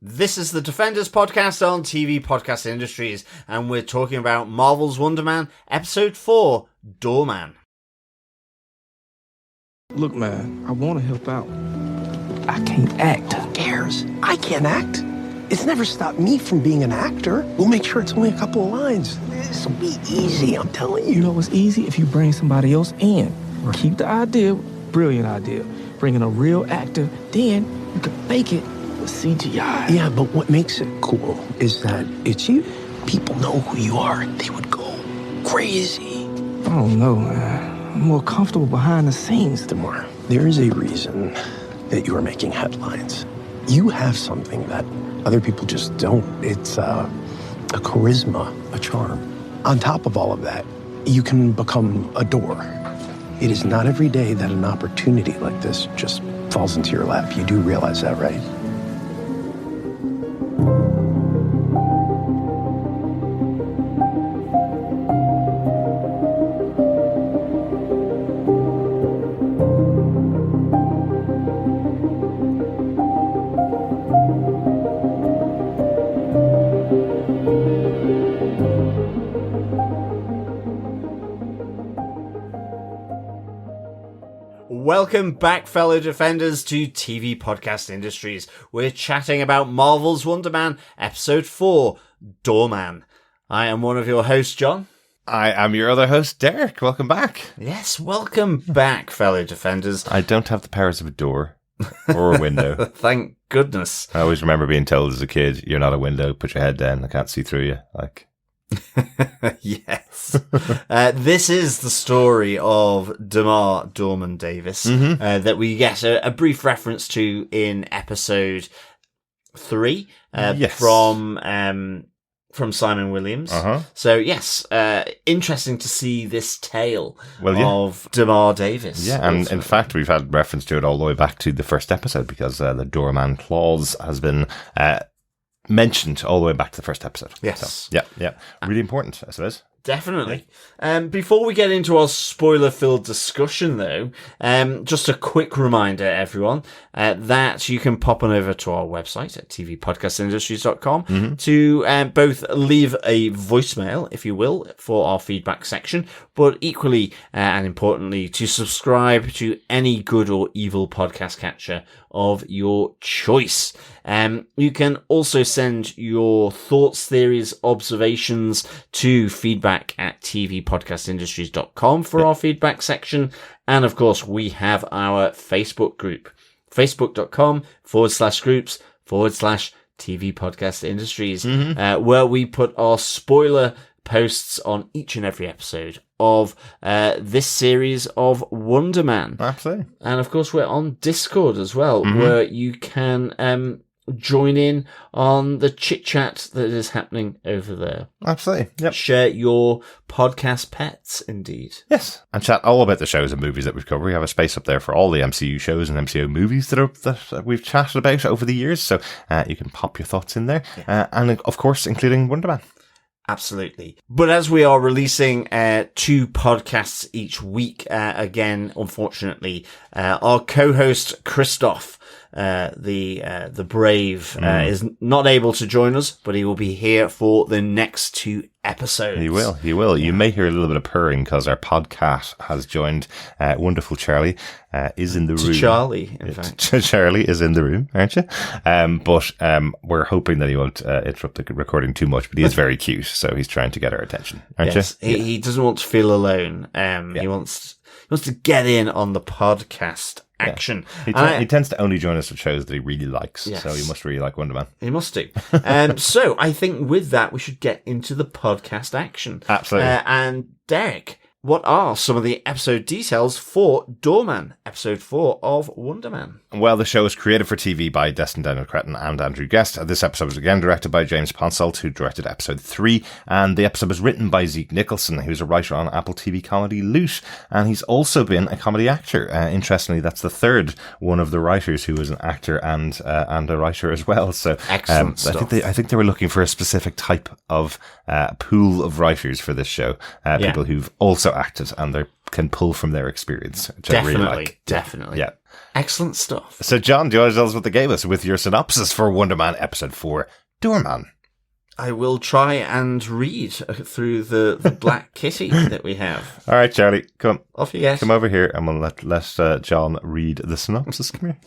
This is the Defenders podcast on TV Podcast Industries, and we're talking about Marvel's Wonder Man, Episode 4, Doorman. Look, man, I want to help out. I can't act. Who cares? I can't act. It's never stopped me from being an actor. We'll make sure it's only a couple of lines. This'll be easy, I'm telling you. You know, it's easy if you bring somebody else in. Keep the idea, brilliant idea. Bring in a real actor, then you can fake it with CGI. Yeah, but what makes it cool is that it's you. People know who you are. They would go crazy. I don't know, man. I'm more comfortable behind the scenes. DeMar, there is a reason that you are making headlines. You have something that other people just don't. It's a charisma, a charm. On top of all of that, you can become a door. It is not every day that an opportunity like this just falls into your lap. You do realize that, right? Welcome back, fellow Defenders, to TV Podcast Industries. We're chatting about Marvel's Wonder Man, Episode 4, Doorman. I am one of your hosts, John. I am your other host, Derek. Welcome back. Yes, welcome back, fellow Defenders. I don't have the powers of a door or a window. Thank goodness. I always remember being told as a kid, you're not a window, put your head down, I can't see through you. Yes. This is the story of Doorman Davis that we get a brief reference to in episode 3 yes. from Simon Williams. So yes, interesting to see this tale of Doorman Davis. Yeah, and in fact, we've had reference to it all the way back to the first episode because the Doorman clause has been mentioned all the way back to the first episode. Yes. So, yeah. Really important, I suppose. Definitely. Before we get into our spoiler-filled discussion, though, just a quick reminder, everyone, that you can pop on over to our website at tvpodcastindustries.com to both leave a voicemail, if you will, for our feedback section, but equally and importantly, to subscribe to any good or evil podcast catcher of your choice. You can also send your thoughts, theories, observations to feedback at tvpodcastindustries.com for our feedback section. And of course, we have our Facebook group, facebook.com/groups/TV Podcast Industries, where we put our spoiler posts on each and every episode of this series of Wonder Man. Absolutely. And of course, we're on Discord as well, where you can join in on the chit-chat that is happening over there. Absolutely. Yep. Share your podcast pets, indeed. Yes. And chat all about the shows and movies that we've covered. We have a space up there for all the MCU shows and MCU movies that we've chatted about over the years. So you can pop your thoughts in there. Yeah. And of course, including Wonder Man. Absolutely. But as we are releasing 2 podcasts each week, again, unfortunately, our co-host Christoph, the brave, is not able to join us, but he will be here for the next 2 episodes. He will. Yeah. You may hear a little bit of purring because our podcast has joined. Wonderful Charlie is in the room. Charlie, in fact. Charlie is in the room, aren't you? But we're hoping that he won't interrupt the recording too much, but he is very cute, so he's trying to get our attention, aren't you? He doesn't want to feel alone. He wants to get in on the podcast action. Yeah. He tends to only join us for shows that he really likes, yes. So he must really like Wonder Man. He must do. So I think with that, we should get into the podcast action. Absolutely. And Derek, what are some of the episode details for Doorman, episode 4 of Wonder Man? Well, the show was created for TV by Destin, Cretton and Andrew Guest. This episode was again directed by James Ponsoldt, who directed episode 3, and the episode was written by Zeke, Nicholson, who's a writer on Apple TV comedy Loot, and he's also been a comedy actor. Interestingly, that's the third one of the writers who was an actor and a writer as well. So excellent stuff. I think they were looking for a specific type of pool of writers for this show, people who've also acted and they can pull from their experience, which I really like. Definitely. Yeah. Excellent stuff. So, John, do you want to tell us what they gave us with your synopsis for Wonder Man Episode 4, Doorman? I will try and read through the black kitty that we have. All right, Charlie, come. Off you get. Come over here and we'll let John read the synopsis. Come here.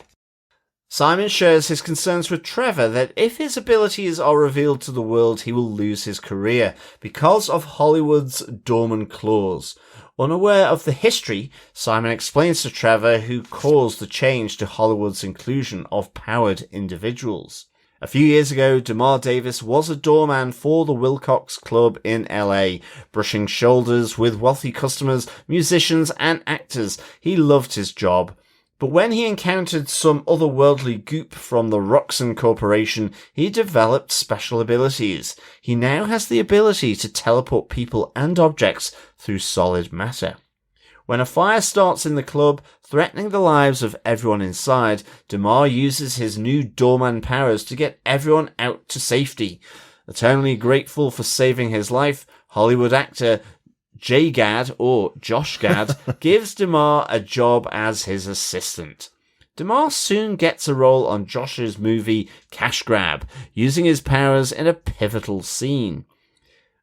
Simon shares his concerns with Trevor that if his abilities are revealed to the world, he will lose his career because of Hollywood's Doorman clause. Unaware of the history, Simon explains to Trevor who caused the change to Hollywood's inclusion of powered individuals. A few years ago, DeMar Davis was a doorman for the Wilcox Club in LA, brushing shoulders with wealthy customers, musicians, and actors. He loved his job. But when he encountered some otherworldly goop from the Roxxon Corporation, he developed special abilities. He now has the ability to teleport people and objects through solid matter. When a fire starts in the club, threatening the lives of everyone inside, DeMar uses his new doorman powers to get everyone out to safety. Eternally grateful for saving his life, Hollywood actor J. Gad, or Josh Gad, gives DeMar a job as his assistant. DeMar soon gets a role on Josh's movie Cash Grab, using his powers in a pivotal scene.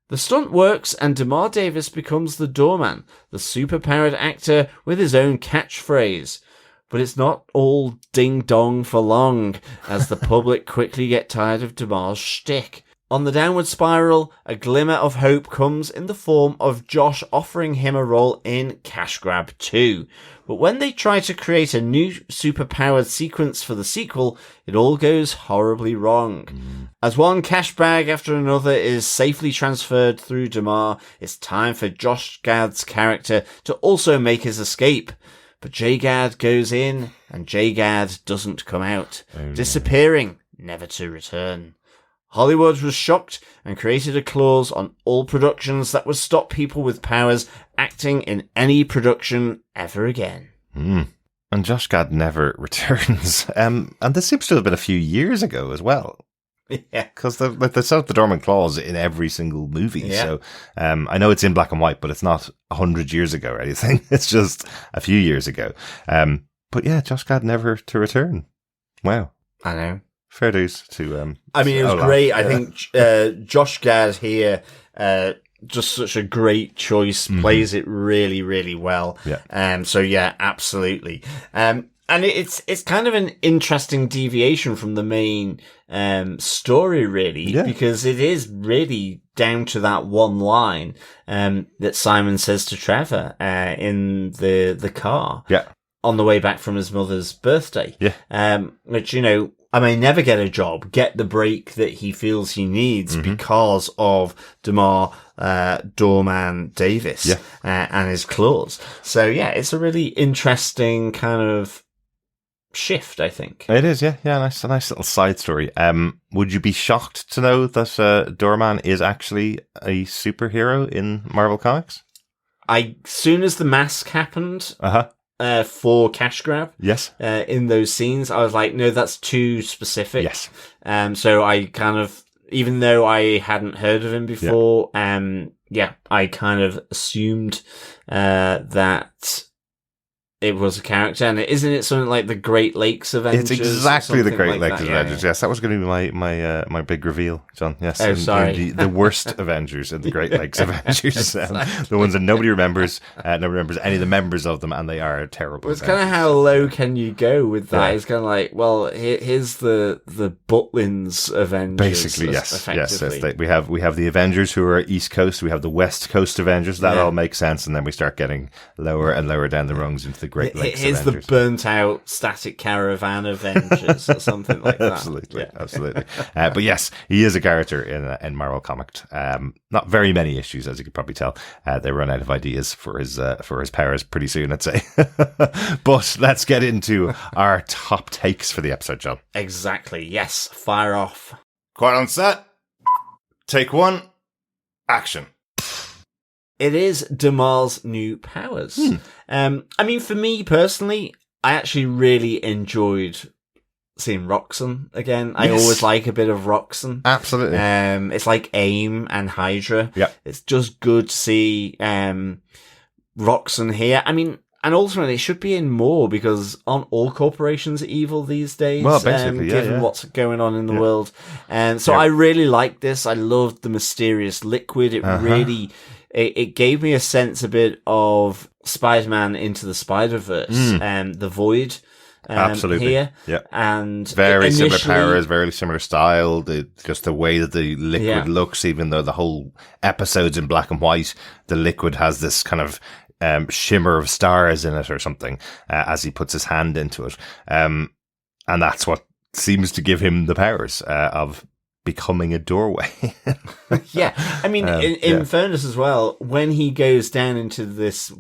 The stunt works and DeMar Davis becomes the doorman, the superpowered actor with his own catchphrase. But it's not all ding-dong for long, as the public quickly get tired of DeMar's shtick. On the downward spiral, a glimmer of hope comes in the form of Josh offering him a role in Cash Grab 2. But when they try to create a new superpowered sequence for the sequel, it all goes horribly wrong. As one cash bag after another is safely transferred through DeMar, it's time for Josh Gad's character to also make his escape. But J-Gad goes in, and J-Gad doesn't come out, disappearing, never to return. Hollywood was shocked and created a clause on all productions that would stop people with powers acting in any production ever again. And Josh Gad never returns. And this seems to have been a few years ago as well. Yeah. Because they set up the Doorman clause in every single movie. Yeah. So I know it's in black and white, but it's not 100 years ago or anything. It's just a few years ago. But yeah, Josh Gad never to return. Wow. I know. Fair dues to... I mean, it was Olaf. great. I think Josh Gad here, just such a great choice, plays it really, really well. Yeah. So yeah, absolutely. And it's kind of an interesting deviation from the main story, really, because it is really down to that one line that Simon says to Trevor in the car on the way back from his mother's birthday. Which, you know, I may never get a job, get the break that he feels he needs because of DeMar Doorman Davis and his claws. So yeah, it's a really interesting kind of shift, I think. It is, yeah. A nice little side story. Would you be shocked to know that Doorman is actually a superhero in Marvel Comics? Soon as the mask happened, for Cash Grab, in those scenes, I was like, no, that's too specific. So I kind of, even though I hadn't heard of him before, I kind of assumed that it was a character. And isn't it something like the Great Lakes Avengers? It's exactly the Great Lakes Avengers. Yeah. Yes, that was going to be my big reveal, John. Yes. Oh, sorry. The worst Avengers in the Great Lakes Avengers. The ones that nobody remembers. Nobody remembers any of the members of them, and they are terrible. Well, it's kind of how low can you go with that? Yeah. It's kind of like, well, here's the Butlins Avengers. Basically, yes. We have the Avengers who are East Coast. We have the West Coast Avengers. That all makes sense, and then we start getting lower and lower down the rungs into the Great Lakes Here's Avengers. The burnt out static caravan Avengers or something like that. Absolutely. But yes, he is a character in Marvel Comics. Not very many issues, as you could probably tell. They run out of ideas for his powers pretty soon, I'd say. But let's get into our top takes for the episode, John. Exactly. Yes. Fire off. Quiet on set. Take one. Action. It is DeMar's new powers. I mean, for me personally, I actually really enjoyed seeing Roxxon again. I always like a bit of Roxxon. Absolutely. It's like AIM and Hydra. Yeah. It's just good to see Roxxon here. I mean, And ultimately, it should be in more, because aren't all corporations evil these days? Well, basically, given yeah. what's going on in the world. And so I really liked this. I loved the mysterious liquid. It really, it gave me a sense a bit of Spider-Man Into the Spider-Verse and the Void. Absolutely. Here. Yeah. And very similar powers, very similar style. Just the way that the liquid looks, even though the whole episode's in black and white, the liquid has this kind of shimmer of stars in it or something as he puts his hand into it. And that's what seems to give him the powers of becoming a doorway. Yeah. I mean, in fairness as well, when he goes down into this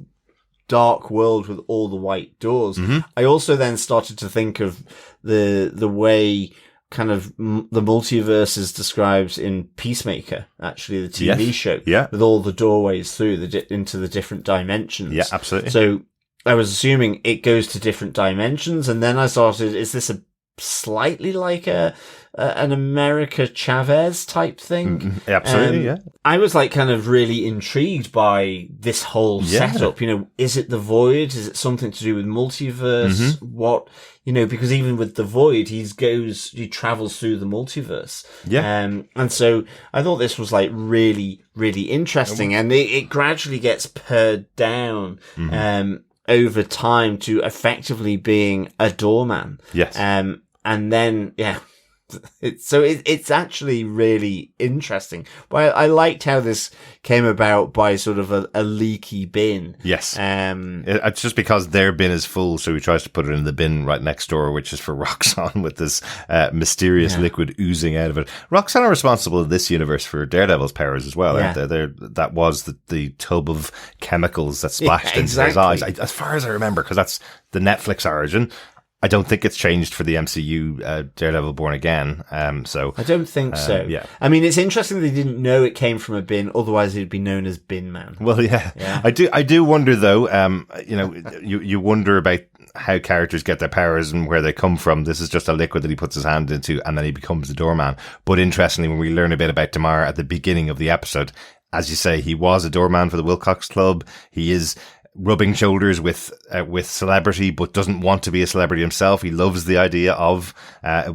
dark world with all the white doors, I also then started to think of the way kind of the multiverse is described in Peacemaker, actually, the TV show, with all the doorways through into the different dimensions. Yeah, absolutely. So I was assuming it goes to different dimensions, and then I started, is this a slightly like an America Chavez type thing? Absolutely, yeah. I was like kind of really intrigued by this whole setup. You know, is it the Void? Is it something to do with multiverse? What, you know, because even with the Void, he travels through the multiverse. Yeah. And so I thought this was like really, really interesting, and it gradually gets pared down, over time to effectively being a doorman. Yes. And then, it's actually really interesting. But I liked how this came about by sort of a leaky bin. Yes. It's just because their bin is full, so he tries to put it in the bin right next door, which is for Roxxon, with this mysterious liquid oozing out of it. Roxxon are responsible in this universe for Daredevil's powers as well, aren't they? That was the tub of chemicals that splashed into his eyes. As far as I remember, because that's the Netflix origin. I don't think it's changed for the MCU Daredevil Born Again. So I don't think so. Yeah. I mean, it's interesting they didn't know it came from a bin. Otherwise, it'd be known as Bin Man. Well, yeah. I do wonder though. You know, you wonder about how characters get their powers and where they come from. This is just a liquid that he puts his hand into, and then he becomes the doorman. But interestingly, when we learn a bit about Damar at the beginning of the episode, as you say, he was a doorman for the Wilcox Club. He is rubbing shoulders with celebrity, but doesn't want to be a celebrity himself. He loves the idea of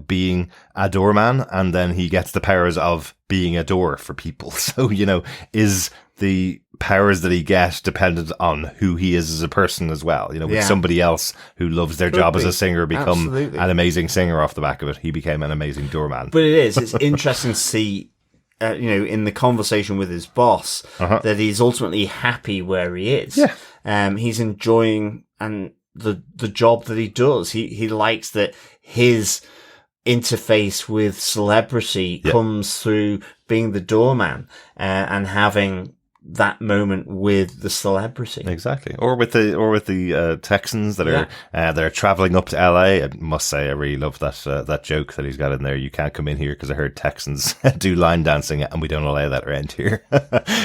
being a doorman, and then he gets the powers of being a door for people. So, you know, is the powers that he gets dependent on who he is as a person as well? You know, with somebody else who loves their job as a singer become an amazing singer off the back of it. He became an amazing doorman. But it's interesting to see, you know, in the conversation with his boss, that he's ultimately happy where he is. Yeah. He's enjoying the job that he does. He likes that his interface with celebrity comes through being the doorman, and having that moment with the celebrity. Exactly. Or with the Texans that are traveling up to LA. I must say, I really love that joke that he's got in there. You can't come in here because I heard Texans do line dancing and we don't allow that around here.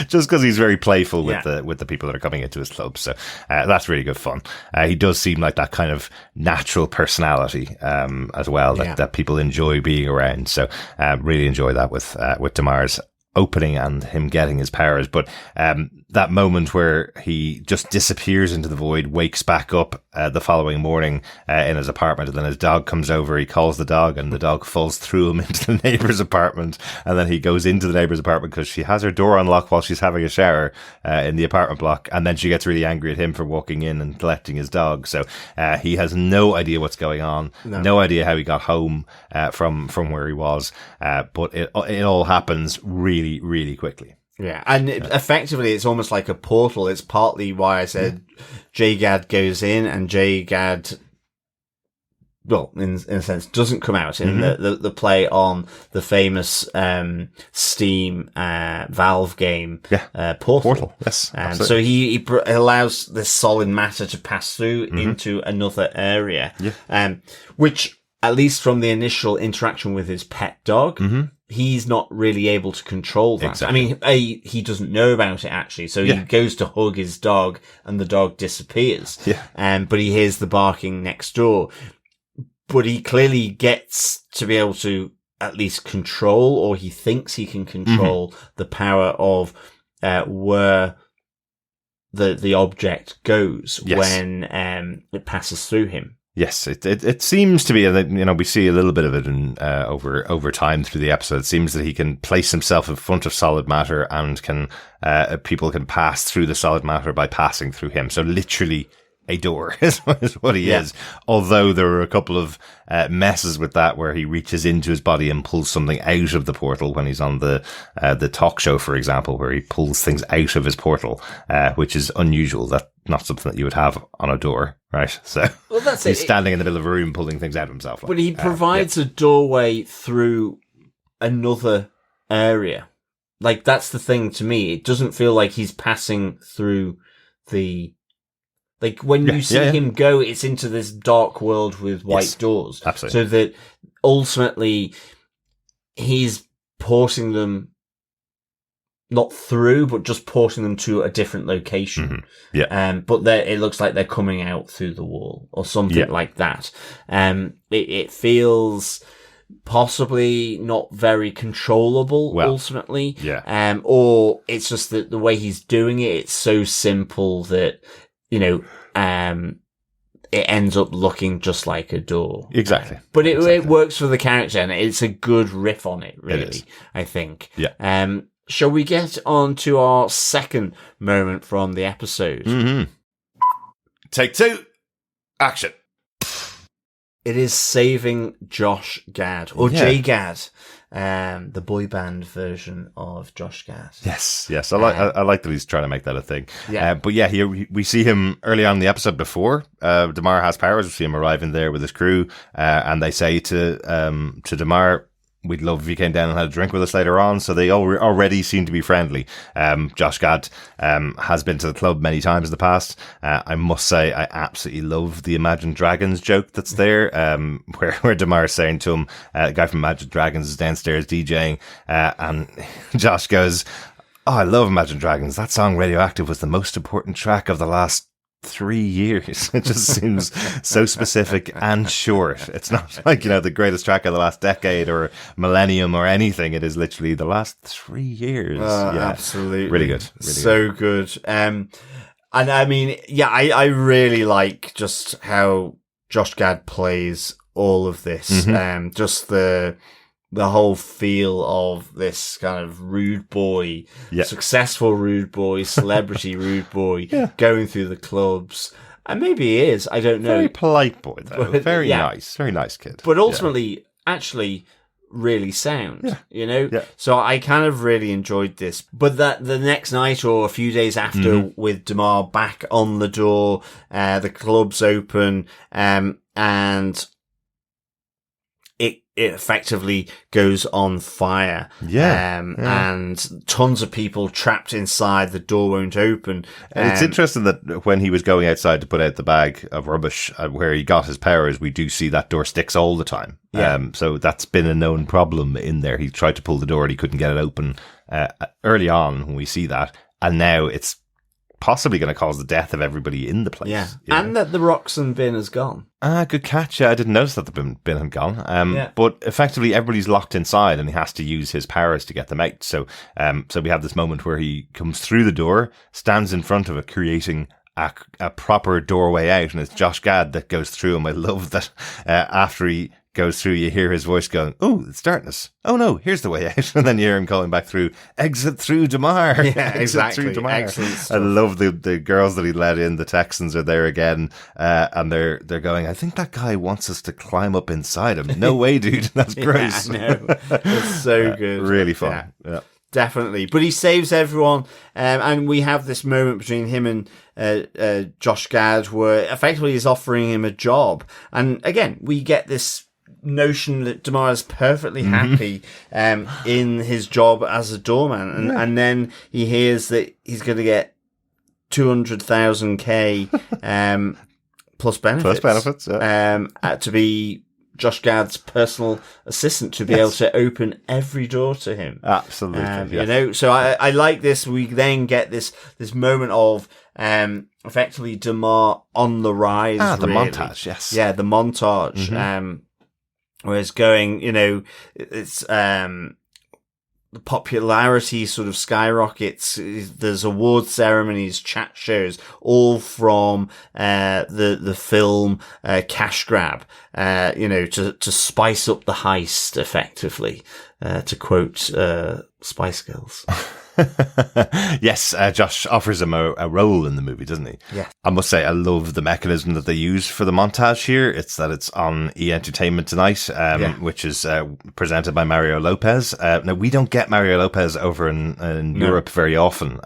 Just because he's very playful with the people that are coming into his club. So that's really good fun. He does seem like that kind of natural personality as well that people enjoy being around. So really enjoy that with Damar's opening and him getting his powers. But that moment where he just disappears into the void, wakes back up the following morning in his apartment, and then his dog comes over, he calls the dog, and the dog falls through him into the neighbour's apartment, and then he goes into the neighbour's apartment because she has her door unlocked while she's having a shower in the apartment block, and then she gets really angry at him for walking in and collecting his dog. So he has no idea what's going on, no idea how he got home from where he was, but it all happens really, really quickly. Yeah, and effectively it's almost like a portal. It's partly why I said J-Gad goes in and J-Gad, well, in a sense, doesn't come out in the play on the famous Steam Valve game Portal. Yes, so he allows this solid matter to pass through into another area, which, at least from the initial interaction with his pet dog, he's not really able to control that. Exactly. I mean, he doesn't know about it actually, so he goes to hug his dog and the dog disappears. But he hears the barking next door. But he clearly gets to be able to at least control, or he thinks he can control the power of where the object goes Yes. when it passes through him. Yes, it seems to be, we see a little bit of it in, over time through the episode. It seems that he can place himself in front of solid matter and people can pass through the solid matter by passing through him. So literally a door is what he is. Although there are a couple of messes with that where he reaches into his body and pulls something out of the portal when he's on the talk show, for example, where he pulls things out of his portal, which is unusual. That's not something that you would have on a door, right? So That's he's standing in the middle of a room pulling things out of himself. But he provides a doorway through another area. Like, that's the thing to me. It doesn't feel like he's passing through the... Like, when you see him go, it's into this dark world with white doors. Absolutely. So that ultimately he's porting them not through, but just porting them to a different location. Mm-hmm. Yeah. But it looks like they're coming out through the wall or something like that. It feels possibly not very controllable ultimately. Yeah. Or it's just that the way he's doing it, it's so simple that, it ends up looking just like a door. Exactly. But it works for the character, and it's a good riff on it, really, It is. I think. Yeah. Shall we get on to our second moment from the episode? Mm-hmm. Take 2. Action. It is Saving Josh Gad, or Jay Gad, the boy band version of Josh Gad. Yes. I like that he's trying to make that a thing. Yeah. But yeah, here we see him early on in the episode before Damar has powers. We see him arriving there with his crew, and they say to Damar, "We'd love if you came down and had a drink with us later on." So they already seem to be friendly. Josh Gad has been to the club many times in the past. I must say, I absolutely love the Imagine Dragons joke that's there, where Damar is saying to him, the guy from Imagine Dragons is downstairs DJing, and Josh goes, "Oh, I love Imagine Dragons. That song Radioactive was the most important track of the last 3 years." It just seems so specific and short. It's not like, the greatest track of the last decade or millennium or anything. It is literally the last 3 years. Absolutely. Really good. So good. And I mean, I really like just how Josh Gad plays all of this. Mm-hmm. Just the whole feel of this kind of rude boy, successful rude boy, celebrity rude boy, going through the clubs. And maybe he is, I don't know. Very polite boy, though. But, very nice kid. But ultimately, actually really sound, So I kind of really enjoyed this. But that the next night or a few days after, with Damar back on the door, the club's open, and it effectively goes on fire. And tons of people trapped inside, the door won't open. And it's interesting that when he was going outside to put out the bag of rubbish where he got his powers, we do see that door sticks all the time. So that's been a known problem in there. He tried to pull the door and he couldn't get it open early on when we see that. And now it's possibly going to cause the death of everybody in the place. And that the Roxanne bin has gone. Good catch. I didn't notice that the bin had gone. But effectively everybody's locked inside and he has to use his powers to get them out. So we have this moment where he comes through the door, stands in front of it, creating a proper doorway out, and it's Josh Gad that goes through him. I love that after he goes through, you hear his voice going, "Oh, it's darkness. Oh no, here's the way out." And then you hear him calling back through, "Exit through Damar." Yeah, exactly. Through Damar. Excellent stuff. I love the girls that he let in. The Texans are there again, and they're going, "I think that guy wants us to climb up inside him." No way, dude. That's gross. No, it's so good. Really fun. Yeah. Definitely. But he saves everyone, and we have this moment between him and Josh Gad where effectively he's offering him a job. And again, we get this notion that Damar is perfectly happy in his job as a doorman. And then he hears that he's going to get 200,000 plus benefits. Plus benefits, to be Josh Gad's personal assistant, to be able to open every door to him. Absolutely. So I like this. We then get this moment of effectively Damar on the rise. The really. montage, yes. Yeah, the montage. Where it's going, it's the popularity sort of skyrockets. There's award ceremonies, chat shows, all from the film Cash Grab, to spice up the heist effectively, to quote Spice Girls. Yes, Josh offers him a role in the movie, doesn't he? Yeah. I must say, I love the mechanism that they use for the montage here. It's that it's on E! Entertainment Tonight, which is presented by Mario Lopez. Now, we don't get Mario Lopez over in Europe very often.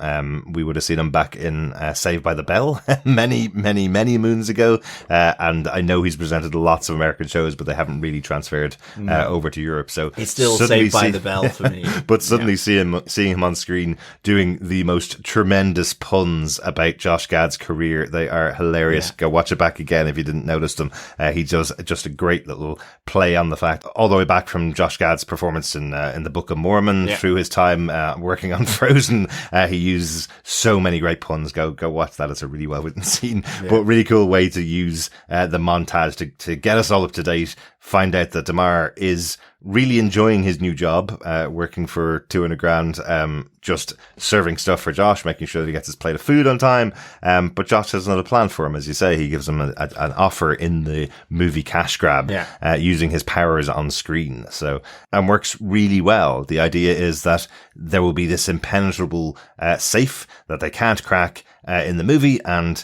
We would have seen him back in Saved by the Bell many, many, many moons ago. And I know he's presented lots of American shows, but they haven't really transferred over to Europe. So it's still Saved by the Bell for me. But suddenly seeing him on screen doing the most tremendous puns about Josh Gad's career. They are hilarious. Go watch it back again if you didn't notice them. He does just a great little play on the fact, all the way back from Josh Gad's performance in the Book of Mormon through his time working on Frozen. He uses so many great puns. Go watch that. It's a really well written scene, but really cool way to use the montage to get us all up to date. Find out that Damar is really enjoying his new job, working for $200,000, just serving stuff for Josh, making sure that he gets his plate of food on time. But Josh has another plan for him, as you say. He gives him an offer in the movie Cash Grab, using his powers on screen. So, and works really well. The idea is that there will be this impenetrable safe that they can't crack in the movie, and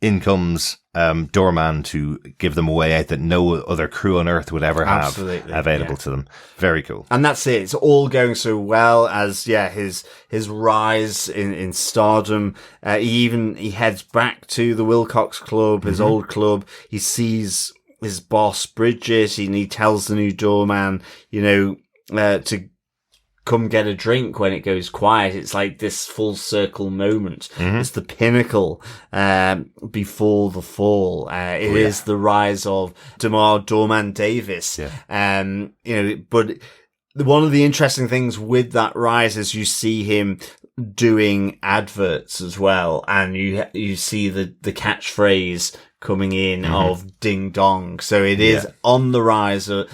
in comes Doorman to give them a way out that no other crew on Earth would ever have available to them. Very cool. And that's it. It's all going so well as, his rise in stardom. He heads back to the Wilcox Club, his old club. He sees his boss, Bridget, and he tells the new Doorman, to come get a drink when it goes quiet. It's like this full circle moment. It's the pinnacle before the fall. It is the rise of Damar Doorman Davis. But one of the interesting things with that rise is you see him doing adverts as well, and you see the catchphrase coming in of ding dong. So it is on the rise of,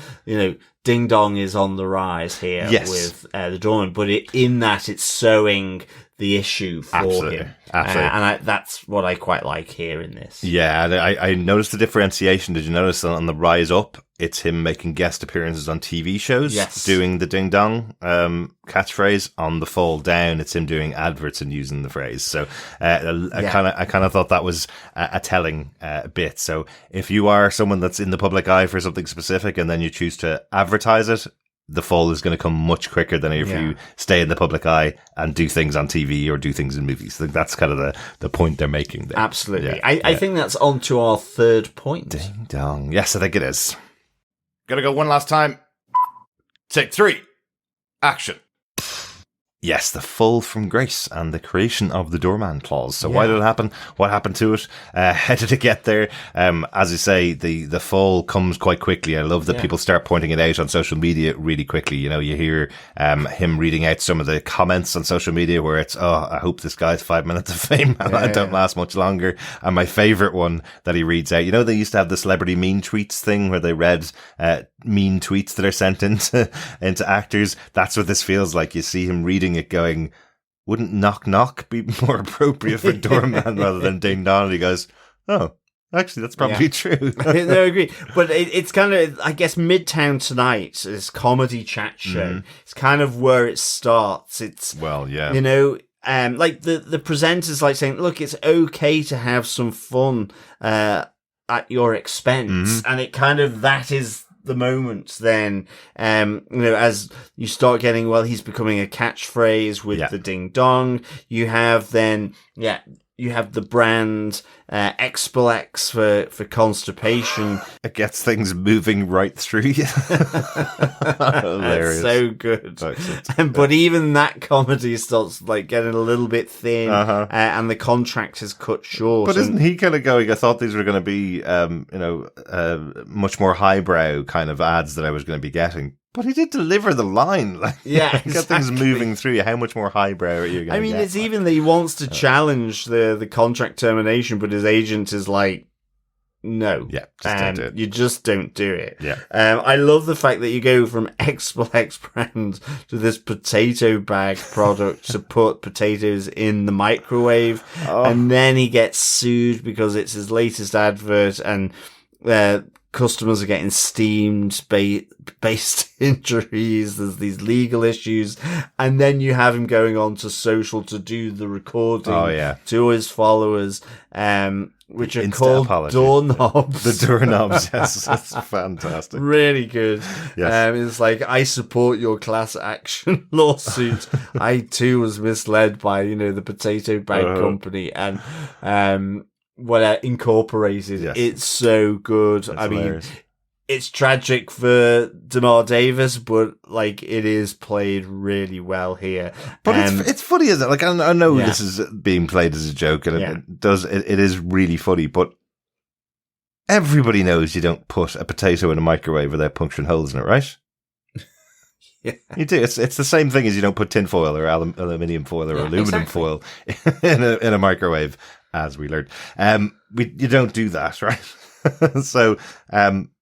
Ding Dong is on the rise here with the Doorman, but in that it's sowing the issue for him. Absolutely. And that's what I quite like here in this. Yeah, I noticed the differentiation. Did you notice on the rise up, it's him making guest appearances on TV shows, doing the ding dong catchphrase. On the fall down, it's him doing adverts and using the phrase. So I kind of thought that was a telling bit. So if you are someone that's in the public eye for something specific and then you choose to advertise it, the fall is going to come much quicker than if you stay in the public eye and do things on TV or do things in movies. I think that's kind of the point they're making there. Absolutely. I think that's on to our third point. Ding dong. Yes, I think it is. Gonna go one last time. Take 3. Action. Yes, the fall from grace and the creation of the Doorman clause. So why did it happen? What happened to it? How did it get there? As you say, the fall comes quite quickly. I love that people start pointing it out on social media really quickly. You hear him reading out some of the comments on social media where it's, I hope this guy's 5 minutes of fame and I don't last much longer. And my favorite one that he reads out, they used to have the celebrity mean tweets thing where they read mean tweets that are sent into actors. That's what this feels like. You see him reading it going, wouldn't knock knock be more appropriate for Doorman rather than ding dong? And he goes, oh, actually, that's probably true. No, I agree. But it's kind of, I guess, Midtown Tonight, this comedy chat show. It's kind of where it starts. It's, like the presenters like saying, look, it's okay to have some fun at your expense. And it kind of, that is the moment then, as you start getting, he's becoming a catchphrase with the ding dong. You have then, you have the brand Expolex for constipation. It gets things moving right through you. Hilarious. That's so good. But even that comedy starts getting a little bit thin, and the contract is cut short. But isn't he kind of going, I thought these were going to be, much more highbrow kind of ads that I was going to be getting. But he did deliver the line. Exactly. Got things moving through you. How much more highbrow are you going to get? It's even that he wants to challenge the contract termination, but his agent is like, no. Yeah, just don't do it. You just don't do it. Yeah. I love the fact that you go from X brand to this potato bag product to put potatoes in the microwave. And then he gets sued because it's his latest advert and customers are getting steamed based injuries. There's these legal issues. And then you have him going on to social to do the recording to his followers. Which are called doorknobs. The doorknobs, yes, that's fantastic. Really good. Yes. It's like, I support your class action lawsuit. I too was misled by, the potato bag company and Incorporated. Yes. It's so good. That's mean, hilarious. it's tragic for Damar Davis, but like it is played really well here. But it's funny, isn't it? Like I know this is being played as a joke, and it is really funny. But everybody knows you don't put a potato in a microwave without puncturing holes in it, right? Yeah. You do. It's the same thing as you don't put tin foil or aluminium foil or aluminum foil in a microwave, as we learned. You don't do that, right? So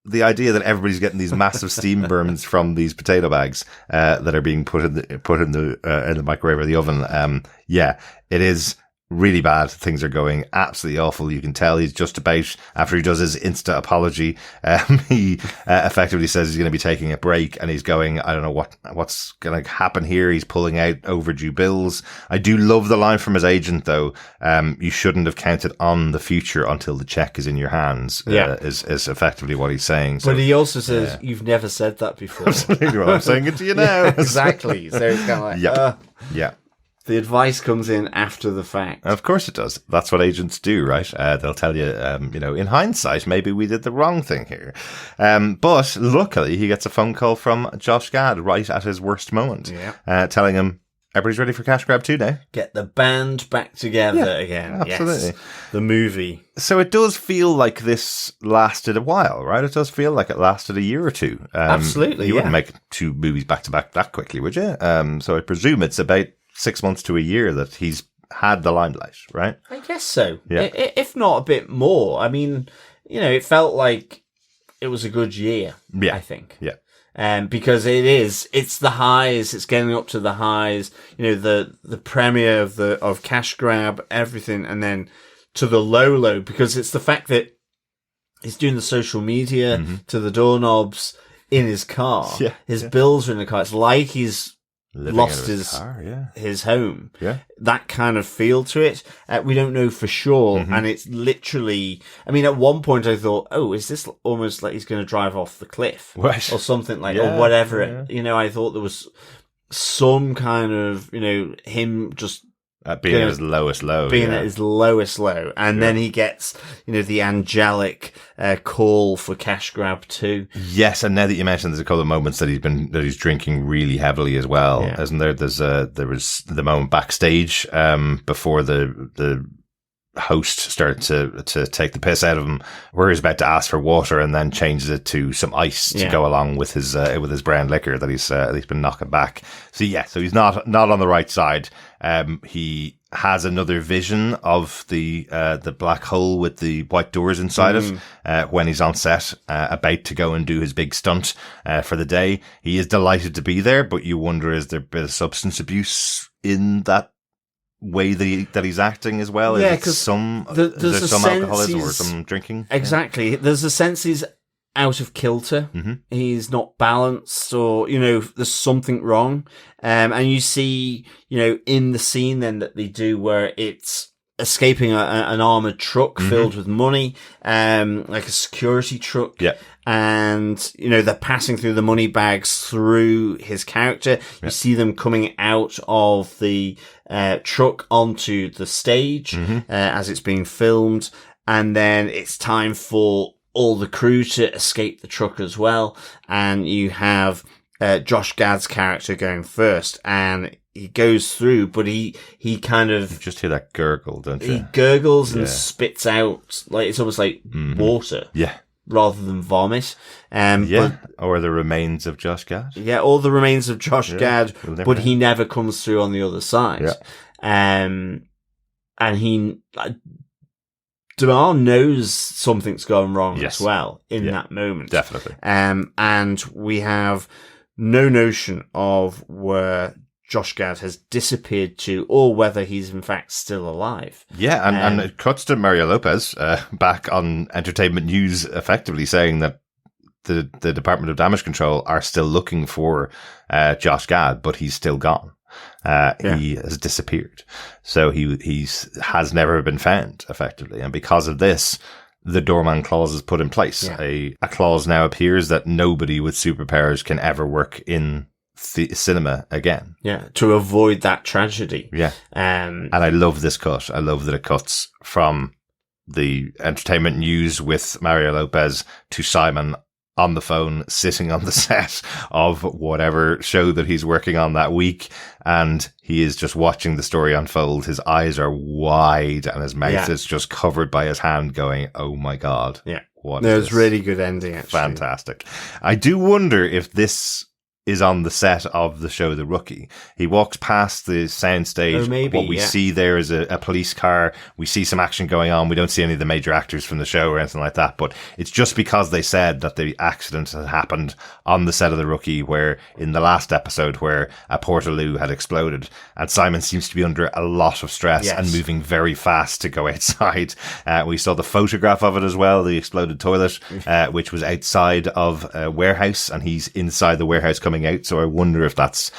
the idea that everybody's getting these massive steam burns from these potato bags that are being put in the microwave or the oven, it is really bad. Things are going absolutely awful. You can tell he's just about, after he does his Insta apology, he effectively says he's going to be taking a break, and he's going, I don't know what's going to happen here. He's pulling out overdue bills. I do love the line from his agent, though. You shouldn't have counted on the future until the check is in your hands. Is effectively what he's saying. So, but he also says, you've never said that before. Absolutely. Well, I'm saying it to you now. Exactly. So it's kind of like, the advice comes in after the fact. Of course it does. That's what agents do, right? They'll tell you, in hindsight, maybe we did the wrong thing here. But luckily, he gets a phone call from Josh Gad right at his worst moment, telling him, everybody's ready for Cash Grab 2 now. Get the band back together again. Absolutely. Yes. The movie. So it does feel like this lasted a while, right? It does feel like it lasted a year or two. Absolutely, You wouldn't make 2 movies back to back that quickly, would you? So I presume it's about 6 months to a year that he's had the limelight, right? I guess so. Yeah. If not a bit more. I mean, it felt like it was a good year, I think. Yeah. Because it's the highs, it's getting up to the highs, the premiere of Cash Grab, everything, and then to the low, because it's the fact that he's doing the social media to the doorknobs in his car. Yeah. His bills are in the car. It's like he's lost his home. Yeah. That kind of feel to it. We don't know for sure. And it's literally, at one point I thought, is this almost like he's going to drive off the cliff right. or something like, or whatever. Yeah. I thought there was some kind of, him just being at his lowest low. At his lowest low. And then he gets, the angelic call for Cash Grab 2. Yes, and now that you mentioned, there's a couple of moments that he's drinking really heavily as well, isn't there? There was the moment backstage before the host started to take the piss out of him, where he's about to ask for water and then changes it to some ice to go along with his brown liquor that he's been knocking back. So he's not on the right side. He has another vision of the black hole with the white doors inside it when he's on set, about to go and do his big stunt for the day. He is delighted to be there, but you wonder, is there a bit of substance abuse in that way that he's acting as well? Yeah, because there's some alcoholism or some drinking. Exactly. Yeah. There's a sense he's out of kilter. He's not balanced, or there's something wrong. And you see, in the scene then that they do where it's escaping an armored truck filled with money, like a security truck. Yeah. And, they're passing through the money bags through his character. You see them coming out of the truck onto the stage as it's being filmed. And then it's time for all the crew to escape the truck as well. And you have Josh Gad's character going first, and he goes through, but he kind of... You just hear that gurgle, don't you? He gurgles and spits out, like it's almost like water. Yeah. Rather than vomit. Or the remains of Josh Gad. Yeah, all the remains of Josh Gad, but he never comes through on the other side. Yeah. And he Damar knows something's going wrong Yes. as well in that moment. Definitely. And we have no notion of where Josh Gad has disappeared to, or whether he's in fact still alive. Yeah, and it cuts to Mario Lopez back on Entertainment News, effectively saying that the Department of Damage Control are still looking for Josh Gad, but he's still gone. He has disappeared. So he has never been found, effectively. And because of this, the Doorman clause is put in place. Yeah. A clause now appears that nobody with superpowers can ever work in cinema again. Yeah, to avoid that tragedy. Yeah. And I love this cut. I love that it cuts from the Entertainment News with Mario Lopez to Simon on the phone, sitting on the set of whatever show that he's working on that week. And he is just watching the story unfold. His eyes are wide and his mouth is just covered by his hand going, oh my God. Yeah. What There's is this? really good ending, actually. Fantastic. I do wonder if this is on the set of the show The Rookie. He walks past the soundstage. Oh, maybe, what we see there is a police car. We see some action going on. We don't see any of the major actors from the show or anything like that. But it's just because they said that the accident had happened on the set of The Rookie, where in the last episode where a Portaloo had exploded. And Simon seems to be under a lot of stress and moving very fast to go outside. We saw the photograph of it as well, the exploded toilet, which was outside of a warehouse, and he's inside the warehouse coming out. So I wonder if that's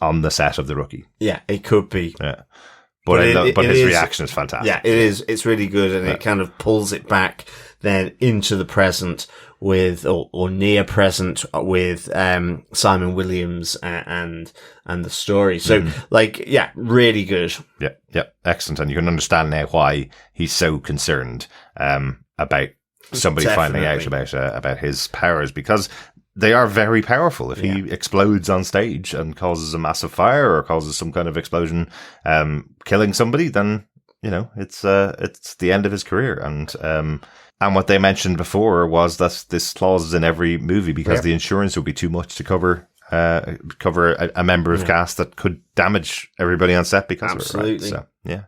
on the set of The Rookie. Yeah, it could be. Yeah, but his reaction is fantastic. Yeah, it is. It's really good, and it kind of pulls it back then into the present with, or near present with Simon Williams and the story. So, really good. Yeah, excellent, and you can understand now why he's so concerned about somebody finding out about his powers, because they are very powerful. If he explodes on stage and causes a massive fire or causes some kind of explosion, killing somebody, then, it's the end of his career. And what they mentioned before was that this clause is in every movie because the insurance would be too much to cover a member of cast that could damage everybody on set because of it. Right? So, yeah.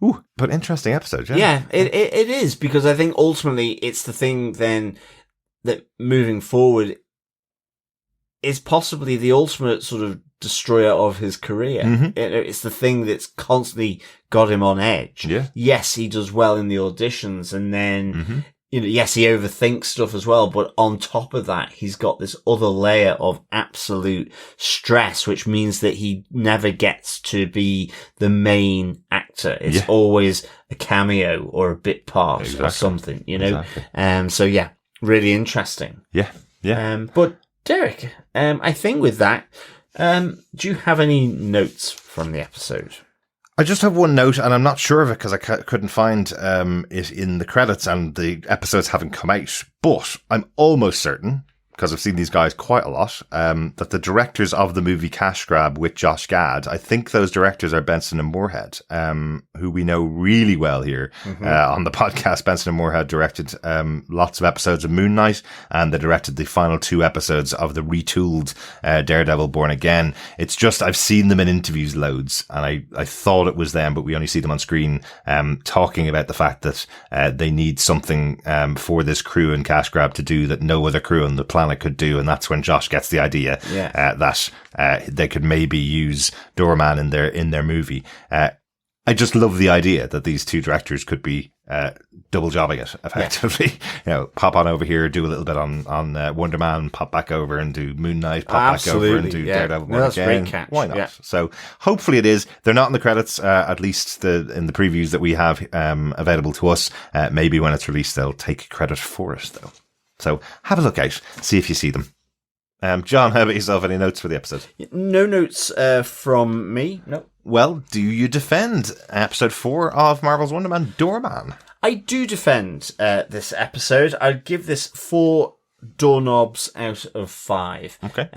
Ooh, but interesting episode. Yeah, it is, because I think ultimately it's the thing then that moving forward is possibly the ultimate sort of destroyer of his career. Mm-hmm. It's the thing that's constantly got him on edge. Yeah. Yes, he does well in the auditions, and then, yes, he overthinks stuff as well, but on top of that, he's got this other layer of absolute stress, which means that he never gets to be the main actor. It's always a cameo or a bit part or something, Exactly. So yeah. Really interesting. Yeah. But Derek, I think with that, do you have any notes from the episode? I just have one note, and I'm not sure of it because I couldn't find it in the credits, and the episodes haven't come out. But I'm almost certain, because I've seen these guys quite a lot, that the directors of the movie Cash Grab with Josh Gad, I think those directors are Benson and Moorhead, who we know really well here on the podcast. Benson and Moorhead directed lots of episodes of Moon Knight, and they directed the final 2 episodes of the retooled Daredevil Born Again. It's just, I've seen them in interviews loads, and I thought it was them, but we only see them on screen talking about the fact that they need something for this crew in Cash Grab to do that no other crew on the planet could do, and that's when Josh gets the idea that they could maybe use Doorman in their movie. I just love the idea that these 2 directors could be double jobbing it effectively. Pop on over here, do a little bit on Wonder Man, pop back over and do Moon Knight, back over and do Daredevil Born that's Again. a great catch. Why not? So hopefully it is. They're not in the credits, at least in the previews that we have available to us. Maybe when it's released, they'll take credit for it, though. So have a look out, see if you see them. John, how about yourself? Any notes for the episode? No notes from me. No. Well, do you defend episode 4 of Marvel's Wonder Man, Doorman? I do defend this episode. I'd give this 4 doorknobs out of 5. Okay.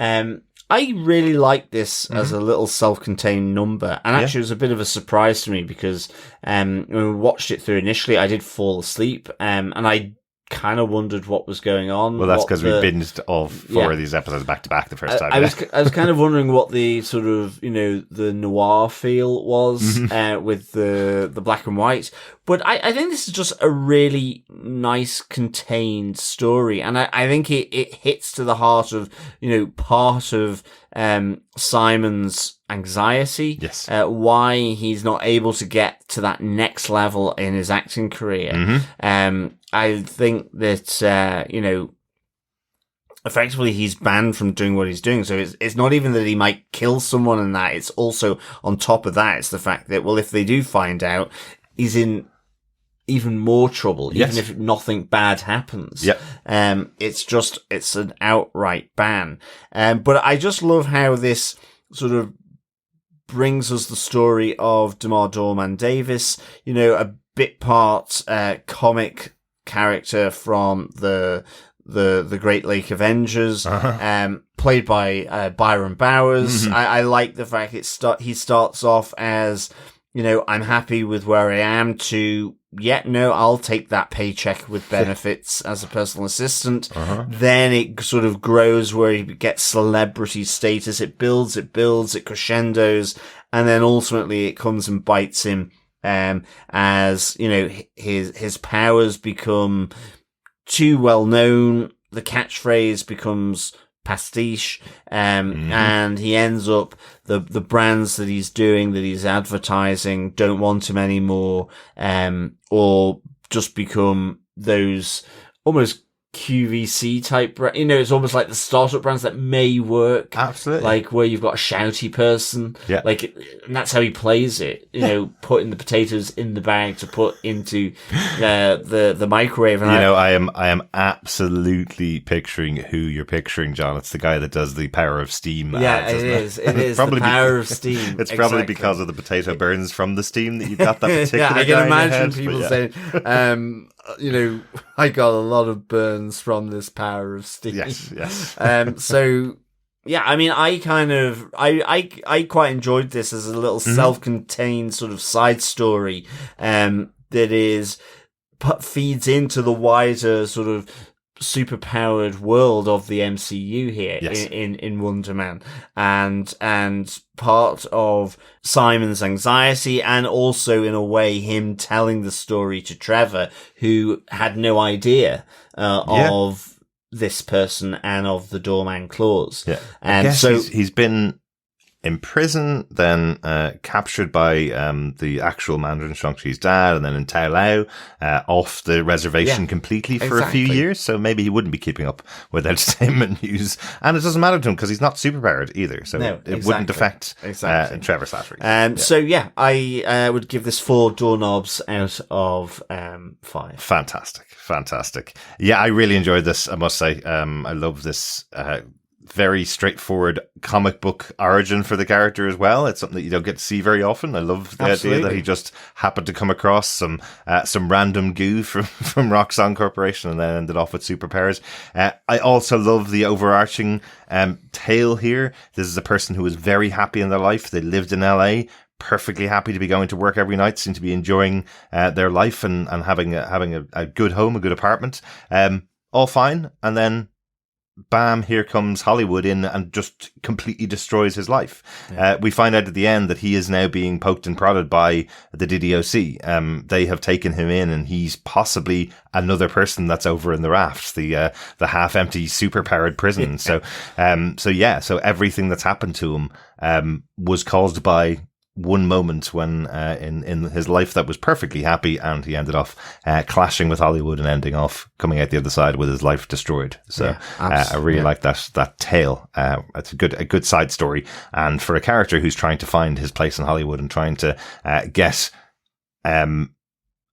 I really like this as a little self-contained number, and actually it was a bit of a surprise to me because when we watched it through initially, I did fall asleep, and I kind of wondered what was going on. Well, that's because we binged all four of these episodes back to back the first time. I was kind of wondering what the sort of, the noir feel was with the black and white. But I think this is just a really nice, contained story. And I think it hits to the heart of, part of Simon's anxiety. Yes. Why he's not able to get to that next level in his acting career. I think that, effectively he's banned from doing what he's doing. So it's not even that he might kill someone in that. It's also, on top of that, it's the fact that, well, if they do find out, he's in even more trouble, even if nothing bad happens. It's an outright ban. But I just love how this sort of brings us the story of Doorman Davis, a bit part, comic character from the Great Lake Avengers, played by Byron Bowers. I like the fact he starts off as, I'm happy with where I am, to, I'll take that paycheck with benefits as a personal assistant. Then it sort of grows where he gets celebrity status. It builds, it crescendos, and then ultimately it comes and bites him, as, his powers become too well known. The catchphrase becomes pastiche, and he ends up, the brands that he's doing, that he's advertising, don't want him anymore, or just become those almost QVC type brand. It's almost like the startup brands that may work. Absolutely. Like where you've got a shouty person. Yeah. Like, and that's how he plays it. Putting the potatoes in the bag to put into the microwave. And I am absolutely picturing who you're picturing, John. It's the guy that does the Power of Steam ads, it is. It is probably the Power of Steam. It's probably because of the potato burns from the steam that you got that particular I can imagine head, people saying, I got a lot of burns from this Power of Steam. Yes. So, yeah, I mean, I quite enjoyed this as a little self-contained sort of side story, that feeds into the wider sort of superpowered world of the MCU here in Wonder Man, and part of Simon's anxiety, and also in a way him telling the story to Trevor, who had no idea of this person and of the Doorman clause. And so he's been in prison, then captured by the actual Mandarin Shang-Chi's dad, and then in Tao Lao, off the reservation completely for a few years. So maybe he wouldn't be keeping up with entertainment news. And it doesn't matter to him because he's not superpowered either. So it wouldn't affect Trevor Slattery. So I would give this 4 doorknobs out of 5. Fantastic. Yeah, I really enjoyed this, I must say. I love this very straightforward comic book origin for the character as well. It's something that you don't get to see very often. I love the idea that he just happened to come across some random goo from Roxxon Corporation and then ended off with superpowers. I also love the overarching tale here. This is a person who was very happy in their life. They lived in LA, perfectly happy to be going to work every night, seem to be enjoying their life and having a good home, a good apartment. All fine. And then bam, here comes Hollywood in and just completely destroys his life. We find out at the end that he is now being poked and prodded by the DDoC. They have taken him in, and he's possibly another person that's over in the rafts, the half-empty, super-powered prison. So everything that's happened to him was caused by one moment when in his life that was perfectly happy, and he ended off clashing with Hollywood and ending off coming out the other side with his life destroyed. So I really like that tale. It's a good side story, and for a character who's trying to find his place in Hollywood and trying to get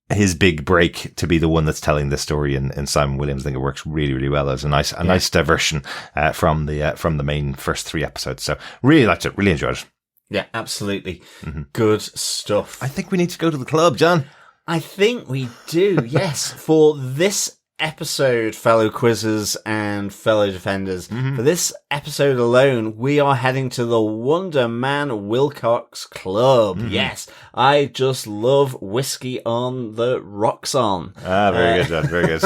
his big break to be the one that's telling this story in Simon Williams, I think it works really, really well. As a nice diversion from the main first 3 episodes. So really liked it, really enjoyed it. Yeah, absolutely. Good stuff. I think we need to go to the club, John. I think we do, yes. For this episode, fellow quizzers and fellow defenders. For this episode alone, we are heading to the Wonder Man Wilcox Club. Yes, I just love whiskey on the rocks on. Very good, John. Very good.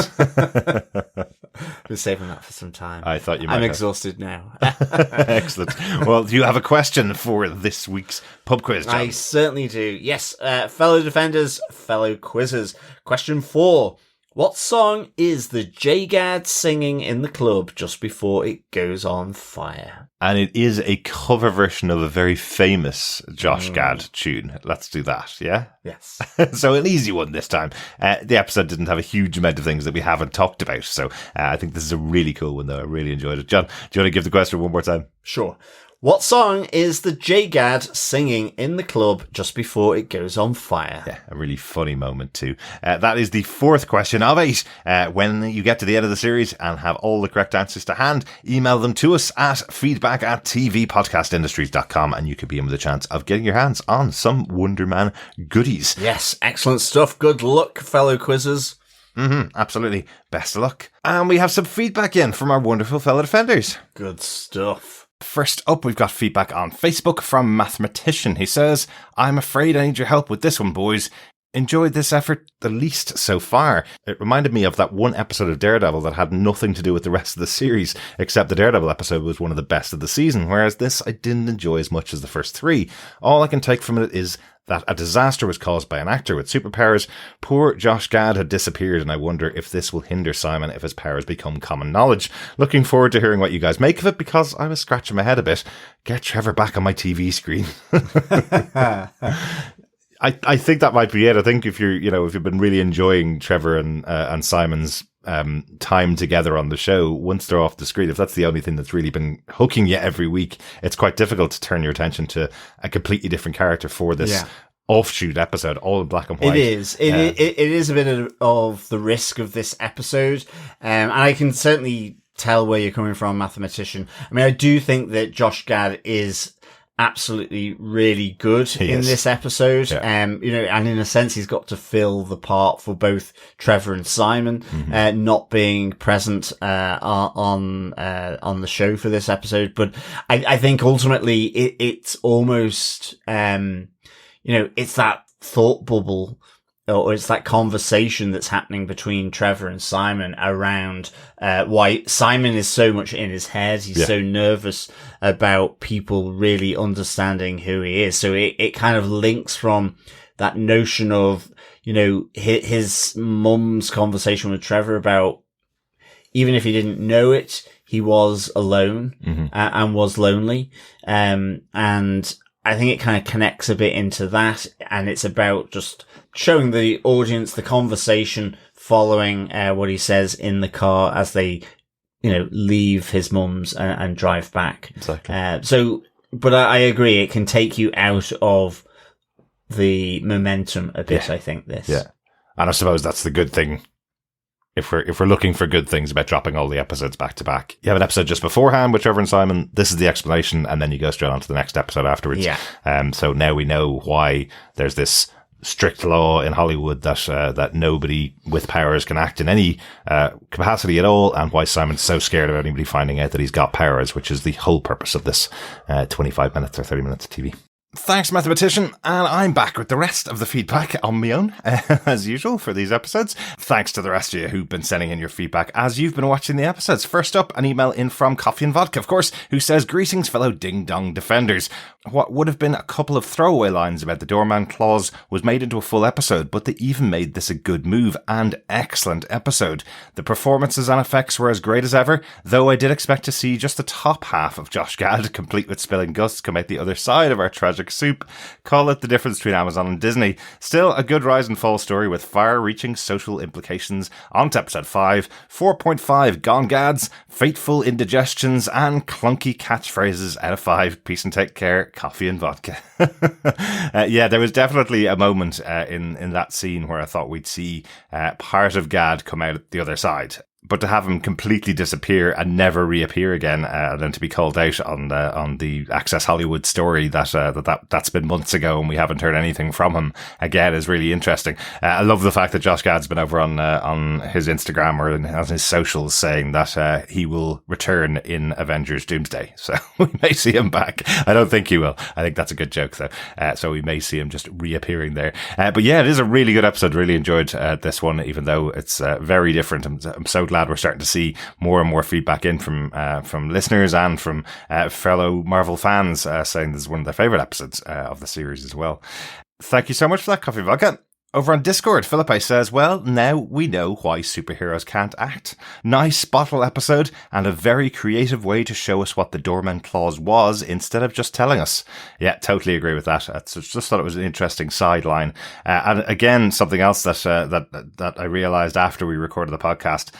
Been saving that for some time. I thought you might I'm have. exhausted now. Excellent. Well, do you have a question for this week's pub quiz, John? I certainly do. Yes, fellow defenders, fellow quizzers. Question 4. What song is the J-Gad singing in the club just before it goes on fire? And it is a cover version of a very famous Josh Gad tune. Let's do that, yeah? Yes. So an easy one this time. The episode didn't have a huge amount of things that we haven't talked about. So I think this is a really cool one, though. I really enjoyed it. John, do you want to give the question one more time? Sure. What song is the J-Gad singing in the club just before it goes on fire? Yeah, a really funny moment too. That is the 4th question of 8. When you get to the end of the series and have all the correct answers to hand, email them to us at feedback@tvpodcastindustries.com and you could be in with a chance of getting your hands on some Wonder Man goodies. Yes, excellent stuff. Good luck, fellow quizzers. Absolutely. Best of luck. And we have some feedback in from our wonderful fellow defenders. Good stuff. First up, we've got feedback on Facebook from Mathematician. He says, I'm afraid I need your help with this one, boys. Enjoyed this effort the least so far. It reminded me of that one episode of Daredevil that had nothing to do with the rest of the series, except the Daredevil episode was one of the best of the season, whereas this I didn't enjoy as much as the first 3. All I can take from it is that a disaster was caused by an actor with superpowers. Poor Josh Gad had disappeared, and I wonder if this will hinder Simon if his powers become common knowledge. Looking forward to hearing what you guys make of it, because I was scratching my head a bit. Get Trevor back on my TV screen. I think that might be it. I think if you've been really enjoying Trevor and Simon's time together on the show, once they're off the screen, if that's the only thing that's really been hooking you every week, it's quite difficult to turn your attention to a completely different character for this offshoot episode, all in black and white. It is. It is a bit of the risk of this episode, and I can certainly tell where you're coming from, Mathematician. I mean, I do think that Josh Gad is absolutely really good in this episode. And in a sense, he's got to fill the part for both Trevor and Simon, not being present on the show for this episode. But I think ultimately it's almost it's that thought bubble, or it's that conversation that's happening between Trevor and Simon around why Simon is so much in his head. He's so nervous about people really understanding who he is. So it kind of links from that notion of, his mum's conversation with Trevor about, even if he didn't know it, he was alone and was lonely. And I think it kind of connects a bit into that. And it's about just showing the audience the conversation following what he says in the car as they, leave his mum's and drive back. Exactly. But I agree, it can take you out of the momentum a bit, I think, this. Yeah. And I suppose that's the good thing. If we're looking for good things about dropping all the episodes back to back, you have an episode just beforehand with Trevor and Simon. This is the explanation, and then you go straight on to the next episode afterwards. Yeah. So now we know why there's this strict law in Hollywood that nobody with powers can act in any capacity at all, and why Simon's so scared about anybody finding out that he's got powers, which is the whole purpose of this 25 minutes or 30 minutes of TV. Thanks, Mathematician, and I'm back with the rest of the feedback on my own, as usual, for these episodes. Thanks to the rest of you who've been sending in your feedback as you've been watching the episodes. First up, an email in from Coffee and Vodka, of course, who says, "Greetings, fellow ding-dong defenders. What would have been a couple of throwaway lines about the Doorman clause was made into a full episode, but they even made this a good move and excellent episode. The performances and effects were as great as ever, though I did expect to see just the top half of Josh Gad, complete with spilling gusts, come out the other side of our tragic soup. Call it the difference between Amazon and Disney. Still a good rise and fall story with far-reaching social implications. On to episode 5, 4.5 Gone Gads, fateful indigestions, and clunky catchphrases out of 5. Peace and take care. Coffee and Vodka." There was definitely a moment in that scene where I thought we'd see part of Gad come out the other side. But to have him completely disappear and never reappear again, and then to be called out on the Access Hollywood story that's been months ago and we haven't heard anything from him again is really interesting. I love the fact that Josh Gad's been over on his Instagram or on his socials saying that he will return in Avengers Doomsday. So we may see him back. I don't think he will. I think that's a good joke though. So we may see him just reappearing there. But yeah, it is a really good episode. Really enjoyed this one, even though it's very different. I'm so glad we're starting to see more and more feedback in from listeners and from fellow Marvel fans saying this is one of their favorite episodes of the series as well. Thank you so much for that, Coffee Vodka. Over on Discord, Philippi says, well, now we know why superheroes can't act. Nice bottle episode and a very creative way to show us what the Doorman clause was instead of just telling us. Yeah, totally agree with that. I just thought it was an interesting sideline. And again, something else that I realized after we recorded the podcast,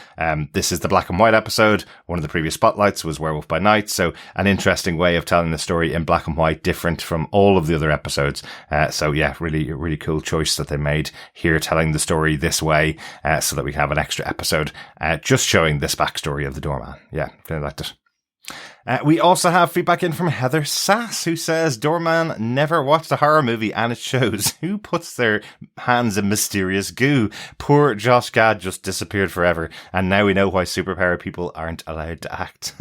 this is the black and white episode. One of the previous spotlights was Werewolf by Night. So an interesting way of telling the story in black and white, different from all of the other episodes. So yeah, really cool choice that they made here, telling the story this way, so that we have an extra episode just showing this backstory of the Doorman. Yeah, I liked it. We also have feedback in from Heather Sass, who says, Doorman never watched a horror movie and it shows. Who puts their hands in mysterious goo? Poor Josh Gad just disappeared forever, and now we know why superpowered people aren't allowed to act.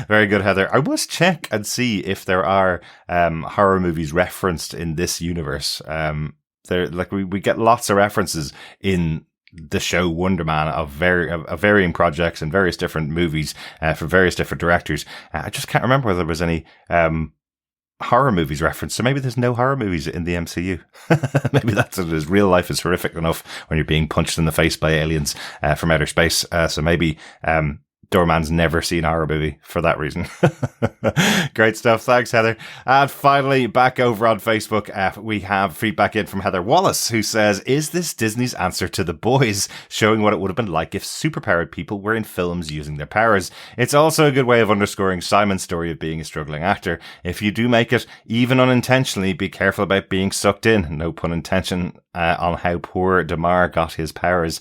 Very good, Heather. I must check and see if there are horror movies referenced in this universe. We get lots of references in the show Wonderman of varying projects and various different movies from various different directors. I just can't remember whether there was any horror movies referenced. So maybe there's no horror movies in the MCU. Maybe that's it. Is real life is horrific enough when you're being punched in the face by aliens from outer space. So maybe Doorman's never seen a horror movie for that reason. Great stuff. Thanks, Heather. And finally, back over on Facebook, we have feedback in from Heather Wallace, who says, is this Disney's answer to The Boys, showing what it would have been like if superpowered people were in films using their powers? It's also a good way of underscoring Simon's story of being a struggling actor. If you do make it, even unintentionally, be careful about being sucked in. No pun intended on how poor Damar got his powers.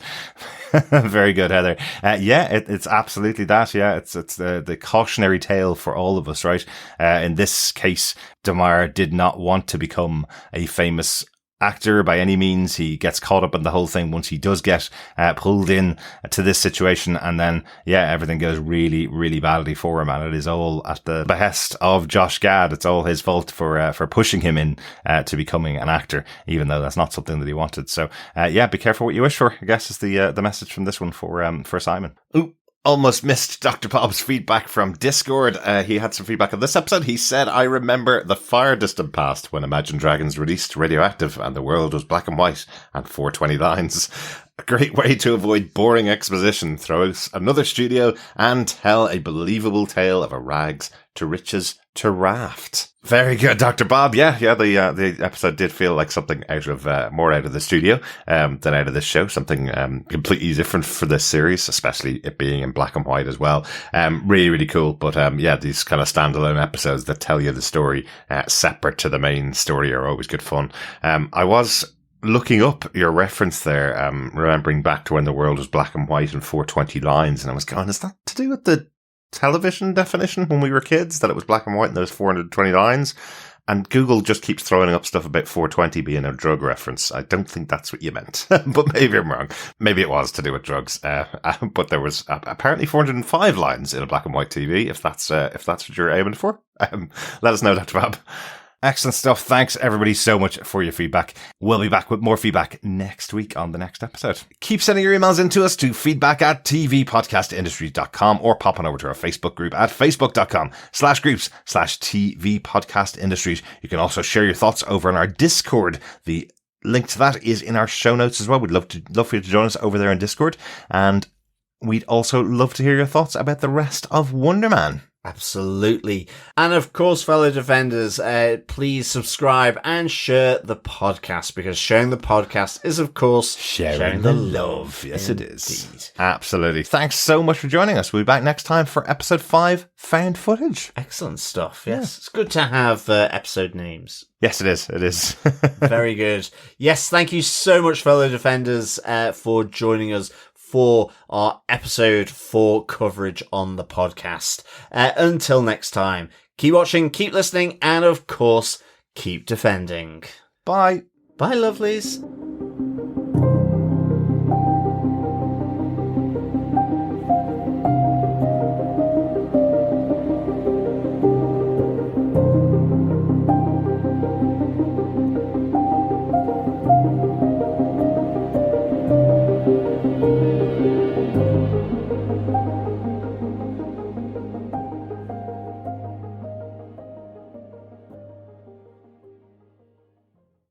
Very good, Heather. It's absolutely that. Yeah, it's the cautionary tale for all of us, right? In this case, Damar did not want to become a famous actor by any means. He gets caught up in the whole thing once he does get pulled in to this situation, and then everything goes really badly for him, and it is all at the behest of Josh Gad. It's all his fault for pushing him in to becoming an actor, even though that's not something that he wanted. So be careful what you wish for, I guess, is the message from this one for Simon. Ooh. Almost missed Dr. Bob's feedback from Discord. He had some feedback on this episode. He said, I remember the far distant past when Imagine Dragons released Radioactive and the world was black and white and 420 lines. A great way to avoid boring exposition. Throw out another studio and tell a believable tale of a rags to riches to raft. Very good, Dr. Bob. Yeah, the episode did feel like something more out of the studio than out of this show. Something completely different for this series, especially it being in black and white as well. Really cool. But these kind of standalone episodes that tell you the story separate to the main story are always good fun. I was looking up your reference there, remembering back to when the world was black and white and 420 lines, and I was going, is that to do with the television definition when we were kids, that it was black and white and there was 420 lines? And Google just keeps throwing up stuff about 420 being a drug reference. I don't think that's what you meant, but maybe I'm wrong. Maybe it was to do with drugs. But there was apparently 405 lines in a black and white TV, if that's what you're aiming for. Let us know, Dr. Bob. Excellent stuff. Thanks, everybody, so much for your feedback. We'll be back with more feedback next week on the next episode. Keep sending your emails in to us to feedback@tvpodcastindustries.com or pop on over to our Facebook group at facebook.com/groups/tvpodcastindustries. You can also share your thoughts over on our Discord. The link to that is in our show notes as well. We'd love for you to join us over there on Discord. And we'd also love to hear your thoughts about the rest of Wonderman. Absolutely. And of course, fellow defenders, please subscribe and share the podcast, because sharing the podcast is, of course, sharing the love. Yes, it is. Absolutely. Thanks so much for joining us. We'll be back next time for episode 5, Found Footage. Excellent stuff. Yes. It's good to have episode names. Yes, it is. It is. Very good. Yes, thank you so much, fellow defenders, for joining us for our episode 4 coverage on the podcast. Until next time, keep watching, keep listening, and of course, keep defending. Bye. Bye, lovelies.